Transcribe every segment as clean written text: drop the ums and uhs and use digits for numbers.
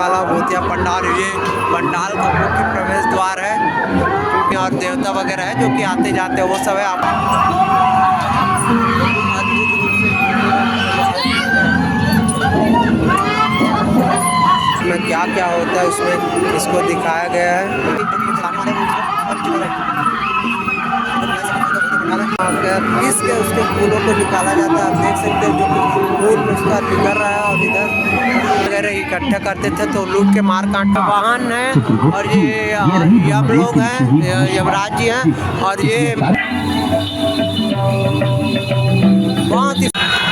वाला भूतिया पंडाल, ये पंडाल का मुख्य प्रवेश द्वार है और देवता वगैरह है जो कि आते जाते हैं वो सब है। आप इसमें क्या क्या होता है उसमें इसको दिखाया गया है। पीस के उसके फूलों को निकाला जाता है। आप देख सकते हैं जो कि फूल उसका निकल रहा है और इधर वगैरह इकट्ठा करते थे तो लूट के मार काट का वाहन है। और ये यम लोग हैं, यमराज जी हैं। और ये बहुत ही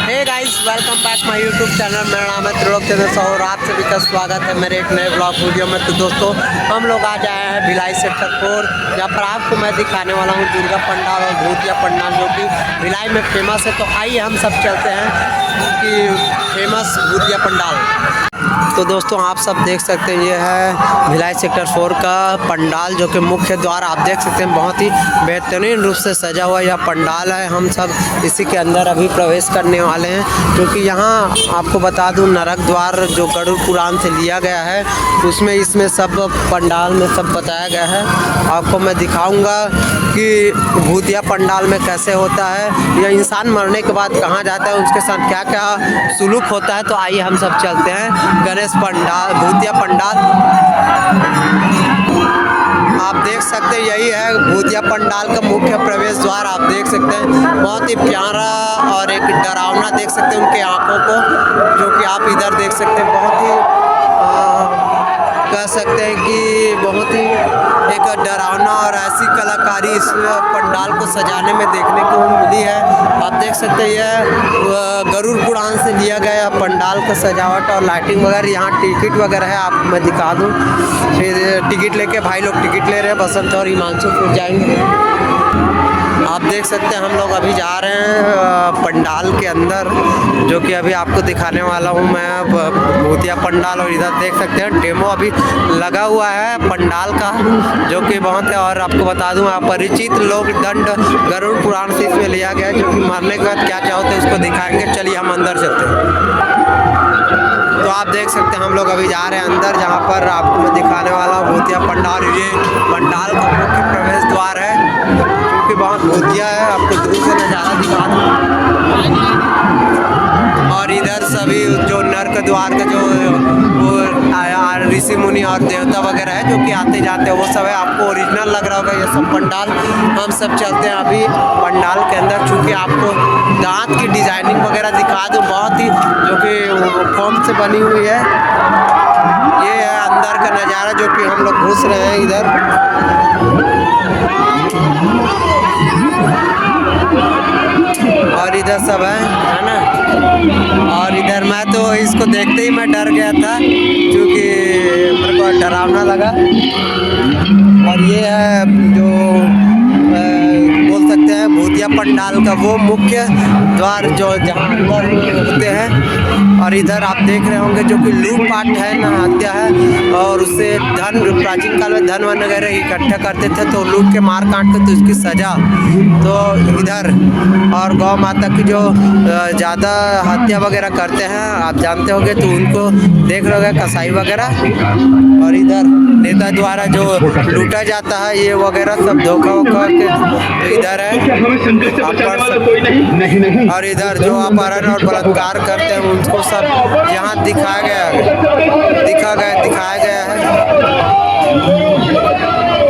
hey guys, welcome back my YouTube channel. मेरा नाम है त्रिलोक चंद्र और आप सभी का स्वागत है मेरे एक नए ब्लॉग वीडियो में। तो दोस्तों, हम लोग आज आए हैं भिलाई सेक्टर 4, जहाँ पर आपको मैं दिखाने वाला हूँ दुर्गा पंडाल और भूतिया पंडाल जो कि भिलाई में फेमस है। तो आइए हम सब चलते हैं कि फेमस भूतिया पंडाल। तो दोस्तों, आप सब देख सकते हैं ये है भिलाई सेक्टर 4 का पंडाल जो कि मुख्य द्वार आप देख सकते हैं। बहुत ही बेहतरीन रूप से सजा हुआ यह पंडाल है। हम सब इसी के अंदर अभी प्रवेश करने वाले हैं क्योंकि यहाँ आपको बता दूं नरक द्वार जो गरुड़ पुराण से लिया गया है इसमें सब पंडाल में सब बताया गया है। आपको मैं दिखाऊंगा कि भूतिया पंडाल में कैसे होता है या इंसान मरने के बाद कहाँ जाता है, उसके साथ क्या क्या सुलूक होता है। तो आइए हम सब चलते हैं गणेश पंडाल, भूतिया पंडाल। आप देख सकते हैं यही है भूतिया पंडाल का मुख्य प्रवेश द्वार। आप देख सकते हैं बहुत ही प्यारा और एक डरावना देख सकते हैं उनके आँखों को जो कि आप इधर देख सकते हैं। बहुत ही कह सकते हैं कि बहुत ही एक डरावना और ऐसी कलाकारी इस पंडाल को सजाने में देखने को मिली है। आप देख सकते हैं यह गरुड़ पुराण से लिया गया पंडाल का सजावट और लाइटिंग वगैरह। यहाँ टिकट वगैरह है, आप मैं दिखा दूँ। फिर टिकट लेके भाई लोग टिकट ले रहे हैं, बसंत और हिमांशुपुर जाएंगे। आप देख सकते हैं हम लोग अभी जा रहे हैं पंडाल के अंदर जो कि अभी आपको दिखाने वाला हूं मैं भूतिया पंडाल। और इधर देख सकते हैं डेमो अभी लगा हुआ है पंडाल का जो कि बहुत है। और आपको बता दूं अपरिचित लोग दंड गरुड़ पुराण से इसमें लिया गया है जो कि मरने के बाद क्या क्या होता है उसको दिखाएंगे। चलिए हम अंदर चलते हैं। तो आप देख सकते हैं हम लोग अभी जा रहे हैं अंदर जहाँ पर आपको मैं दिखाने वाला हूँ भूतिया पंडाल। ये पंडाल का मुख्य प्रवेश द्वार है क्योंकि बहुत भूतिया है। आपको दूर से नज़ारा दिखा दूँ। और इधर सभी जो नर्क द्वार का जो वो ऋषि मुनि और देवता वगैरह है जो कि आते जाते हैं वो सब है। आपको ओरिजिनल लग रहा होगा ये सब पंडाल। हम सब चलते हैं अभी पंडाल के अंदर। चूँकि आपको दांत की डिजाइनिंग वगैरह दिखा दूँ बहुत ही जो कि फोम से बनी हुई है। ये है अंदर का नज़ारा जो कि हम लोग घुस रहे हैं इधर। और इधर सब है ना। और इधर मैं तो इसको देखते ही मैं डर गया था क्योंकि मेरे को डरावना लगा। और ये है जो बोल सकते हैं भूतिया पंडाल का वो मुख्य द्वार जो जहाँ अंदर होते हैं। और इधर आप देख रहे होंगे जो कि लूटपाट है ना, हत्या है। और उससे धन प्राचीन काल में धन वगैरह इकट्ठा करते थे तो लूट के मार काट के तो इसकी सजा तो इधर। और गौ माता की जो ज़्यादा हत्या वगैरह करते हैं आप जानते होंगे तो उनको देख रहे होंगे कसाई वगैरह। और इधर नेता द्वारा जो लूटा जाता है ये वगैरह सब धोखा वोखा के इधर है। और इधर जो अपहरण और बलात्कार करते हैं उनको सब यहाँ दिखाया गया है।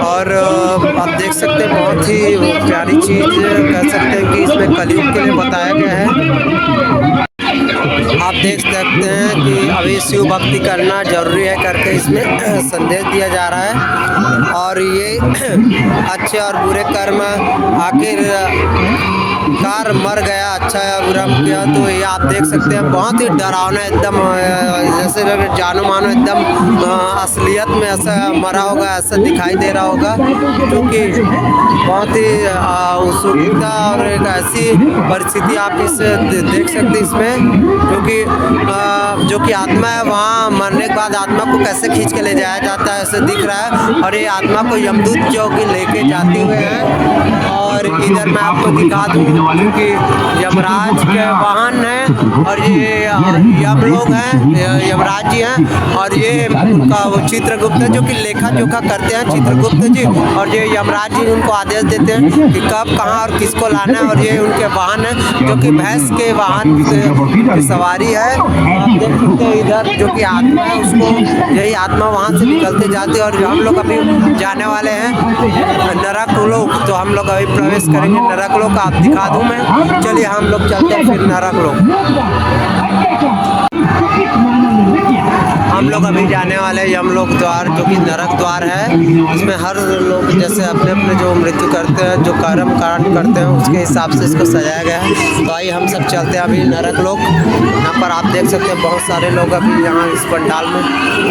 और आप देख सकते हैं बहुत ही प्यारी चीज़ कह सकते हैं कि इसमें कलयुग के लिए बताया गया है। आप देख सकते हैं कि अभी शिव भक्ति करना जरूरी है करके इसमें संदेश दिया जा रहा है। और ये अच्छे और बुरे कर्म आखिर कार मर गया, अच्छा या बुरा किया। तो ये आप देख सकते हैं बहुत ही डरावना एकदम जैसे जानो मानो एकदम असलियत में ऐसा मरा होगा, ऐसा दिखाई दे रहा होगा क्योंकि बहुत ही उत्सुकता और एक ऐसी परिस्थिति आप इसे देख सकते हैं इसमें क्योंकि जो कि आत्मा है वहाँ मरने के बाद आत्मा को कैसे खींच के ले जाया जाता है ऐसे दिख रहा है। और ये आत्मा को यमदूत जो कि लेके जाते हुए हैं। और इधर मैं आपको दिखा दूँ क्योंकि यमराज के वाहन हैं और ये यम लोग हैं, यमराज जी हैं और ये उनका वो चित्रगुप्त है जो कि लेखा जोखा करते हैं चित्रगुप्त जी, और ये यमराज जी उनको आदेश देते हैं कि कब कहाँ और किसको लाना है। और ये उनके वाहन है जो कि भैंस के वाहन की सवारी है। आप देख सकते हैं इधर जो कि आत्मा है उसको, यही आत्मा वहाँ से निकलते जाते, और हम लोग अभी जाने वाले हैं नरक लोक। तो हम लोग अभी प्रवेश करेंगे नरक लोक, आप दिखा दूँ मैं। चलिए हम लोग चलते हैं फिर नरक लोक। हम लोग अभी जाने वाले हैं यमलोक द्वार जो कि नरक द्वार है। इसमें हर लोग जैसे अपने अपने जो मृत्यु करते हैं, जो कर्म कांड करते हैं, उसके हिसाब से इसको सजाया गया है। तो आइए हम सब चलते हैं अभी नरक लोक। यहाँ पर आप देख सकते हैं बहुत सारे लोग अभी यहाँ इस पंडाल में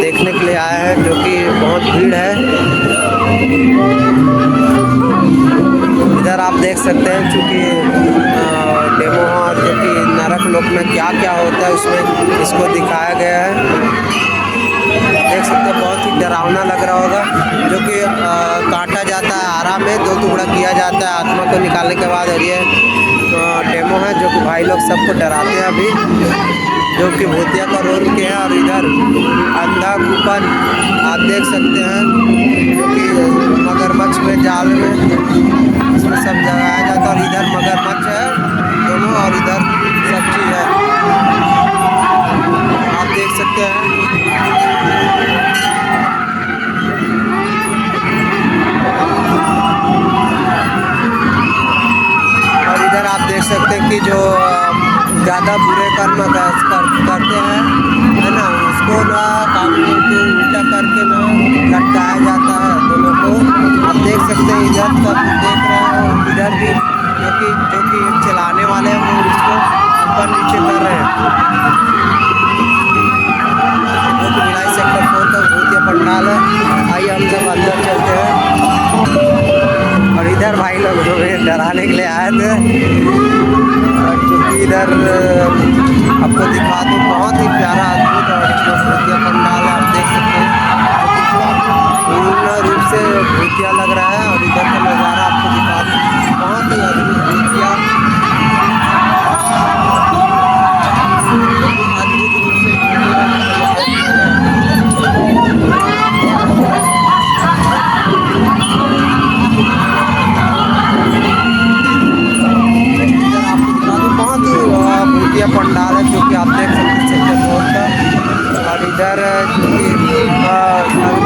देखने के लिए आए हैं, जो कि बहुत भीड़ है। इधर आप देख सकते हैं चूँकि डेमो और जो कि नरक लोक में क्या क्या होता है उसमें इसको दिखाया गया है। देख सकते हैं बहुत ही डरावना लग रहा होगा, जो कि काटा जाता है आरा में, 2 टुकड़ा किया जाता है आत्मा को निकालने के बाद। और ये डेमो है जो कि भाई लोग सबको डराते हैं अभी, जो कि भूतिया का रोल के हैं। और इधर अंधा कूपन आप देख सकते हैं जो कि मगरमच्छ में जाल में इसमें सब जगाया जाता है। और इधर मगरमच्छ है दोनों, और इधर सब चीज़ है आप देख सकते हैं। और इधर आप देख सकते हैं कि जो ज़्यादा बुरे कर्म करते हैं है ना, उसको ना काम को उल्टा करके ना लटकाया जाता है दोनों को। आप देख सकते हैं इधर सब देख रहे हैं, इधर भी जो कि एक चलाने वाले हैं वो इसको ऊपर नीचे कर रहे हैं। जो कि भिलाई सेक्टर 4 का भूतिया पंडाल है। आइए हम सब अंदर चलते हैं। और इधर भाई लोग जो है डराने के लिए आए थे, क्योंकि इधर आपको दिखा दूँ बहुत ही प्यारा अद्भुत और भूतिया पंडाल है। आप देख सकते हैं पूर्ण रूप से भूतिया लग रहा है। और इधर का नज़ारा आपको दिखा दूँ बहुत ही अद्भुत भूतिया, अद्भुत रूप से भूतिया पंडाल है जो कि आप देख सकते हैं। और इधर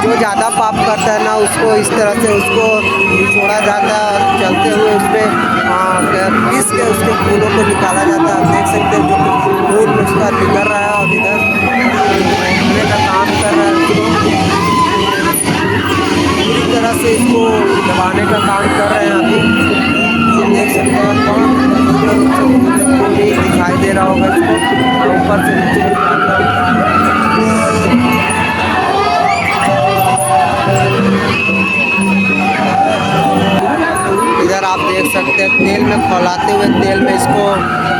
जो ज़्यादा पाप करता है ना उसको इस तरह से उसको छोड़ा जाता है और चलते हुए उसमें पीस के उसके फूलों को निकाला जाता है। आप देख सकते हैं जो कि फूल उसका निकल रहा है और इधर घूमने का काम कर रहा है, पूरी तरह से इसको दबाने का काम कर रहे हैं अभी। देख सकते हैं बहुत दिखाई दे रहा होगा इसको ऊपर से नीचे इधर आप देख सकते हैं तेल में खौलाते हुए तेल में इसको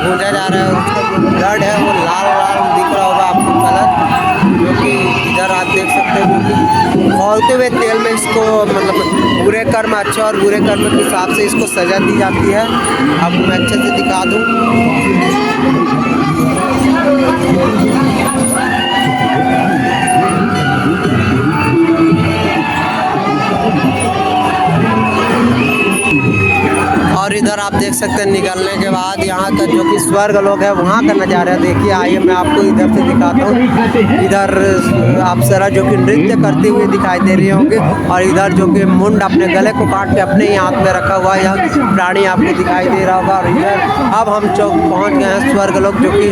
भूजा जा रहा है। उसका जो ब्लड है वो लाल लाल दिख रहा होगा आपको कलर, जो कि इधर आप देख सकते हैं कि खौलते हुए तेल में इसको मतलब बुरे कर्म अच्छे और बुरे कर्म के हिसाब से इसको सजा दी जाती है। आपको मैं अच्छे से दिखा दूँ। और इधर आप देख सकते हैं निकलने के बाद यहाँ का जो कि स्वर्ग लोग है वहाँ का नज़ारा देखिए। आइए मैं आपको इधर से दिखाता हूँ। इधर अप्सरा जो कि नृत्य करते हुए दिखाई दे रही होंगे, और इधर जो कि मुंड अपने गले को काट के अपने ही हाथ में रखा हुआ यह प्राणी आपको दिखाई दे रहा होगा। और इधर अब हम चौक पहुँच गए हैं स्वर्ग लोग, जो कि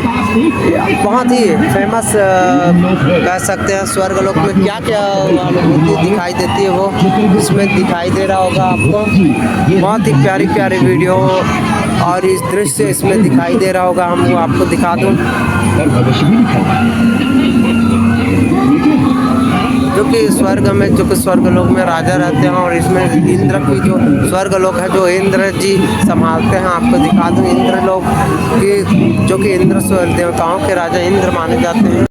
बहुत ही फेमस कह सकते हैं। स्वर्ग लोग में क्या क्या अनुभूति दिखाई देती है वो इसमें दिखाई दे रहा होगा आपको। बहुत ही प्यारी प्यारी वीडियो और इस दृश्य इसमें दिखाई दे रहा होगा। हम वो आपको दिखा दूँ जो कि स्वर्ग में जो कि स्वर्ग लोक में राजा रहते हैं, और इसमें इंद्र की जो स्वर्ग लोक है जो इंद्र जी संभालते हैं। आपको दिखा दूँ इंद्र लोक की जो कि इंद्र देवताओं के राजा इंद्र माने जाते हैं।